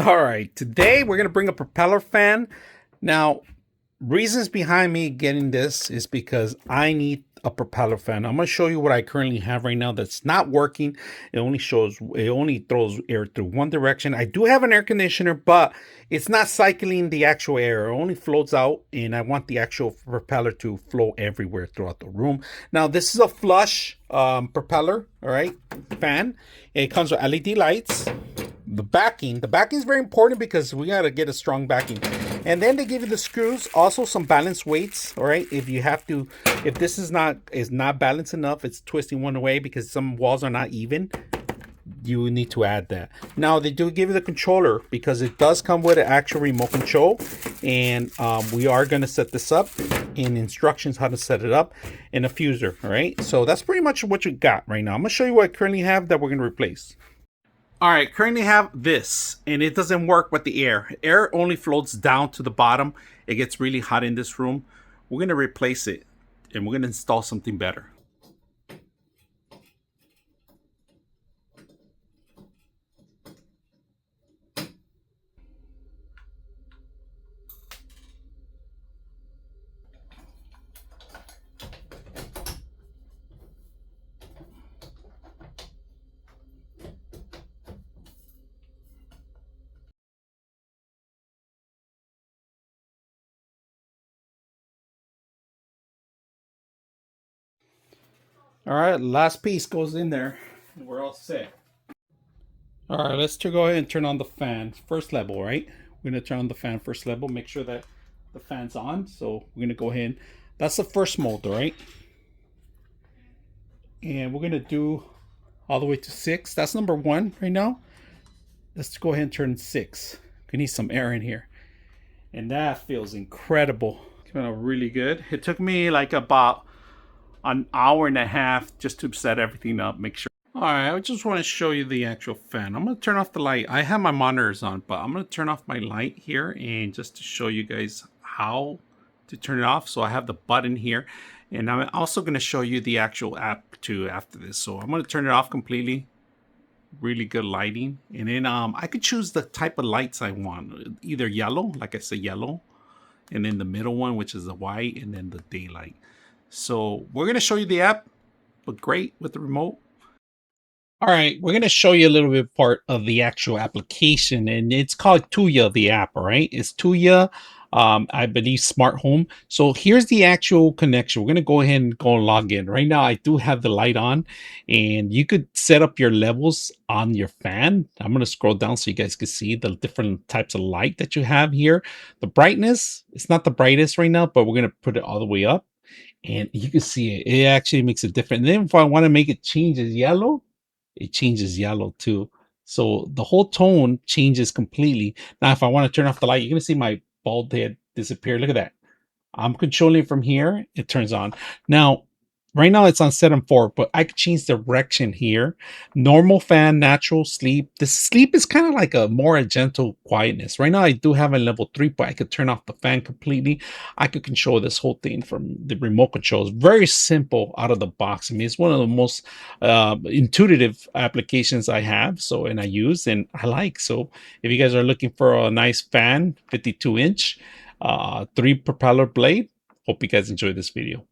All right, today we're going to bring a propeller fan. Now, reasons behind me getting this is because I need a propeller fan. I'm going to show you what I currently have right now that's not working. It only throws air through one direction. I do have an air conditioner, but it's not cycling the actual air. It only floats out, and I want the actual propeller to flow everywhere throughout the room. Now, this is a flush propeller, all right, fan. It comes with LED lights. The backing is very important because we got to get a strong backing. And then they give you the screws, also some balance weights. All right, if this is not balanced enough, it's twisting one way because some walls are not even, you need to add that. Now they do give you the controller because it does come with an actual remote control, and we are going to set this up in instructions how to set it up in a fuser. All right, so that's pretty much what you got right now. I'm going to show you what I currently have that we're going to replace. All right, currently have this, and it doesn't work with the air. Air only floats down to the bottom. It gets really hot in this room. We're going to replace it, and we're going to install something better. All right, last piece goes in there, and we're all set. All right, let's go ahead and turn on the fan. First level, right? We're going to turn on the fan first level, make sure that the fan's on. So we're going to go ahead. That's the first mode, all right? And we're going to do all the way to 6. That's number 1 right now. Let's go ahead and turn 6. We need some air in here. And that feels incredible. Came out really good. It took me like about an hour and a half just to set everything up, make sure. All right, I just want to show you the actual fan. I'm going to turn off the light. I have my monitors on, but I'm going to turn off my light here and just to show you guys how to turn it off. So I have the button here, and I'm also going to show you the actual app too after this. So I'm going to turn it off completely. Really good lighting, and then I could choose the type of lights I want, either yellow, like I said, yellow, and then the middle one, which is the white, and then the daylight. So we're going to show you the app, but great with the remote. All right, we're going to show you a little bit part of the actual application, and it's called Tuya, the app. All right, it's Tuya, I believe, smart home. So here's the actual connection. We're going to go ahead and go log in. Right now, I do have the light on, and you could set up your levels on your fan. I'm going to scroll down so you guys can see the different types of light that you have here. The brightness, it's not the brightest right now, but we're going to put it all the way up, and you can see it. It actually makes it different. And then if I want to make it change as yellow, it changes yellow too. So the whole tone changes completely. Now, if I want to turn off the light, you're going to see my bald head disappear. Look at that. I'm controlling from here. It turns on. Now, right now it's on set and 4, but I could change direction here. Normal fan, natural sleep. The sleep is kind of like a more gentle quietness. Right now I do have a level 3, but I could turn off the fan completely. I could control this whole thing from the remote controls. Very simple out of the box. I mean, it's one of the most intuitive applications I have. So, and I use and I like. So if you guys are looking for a nice fan, 52-inch, 3 propeller blade. Hope you guys enjoyed this video.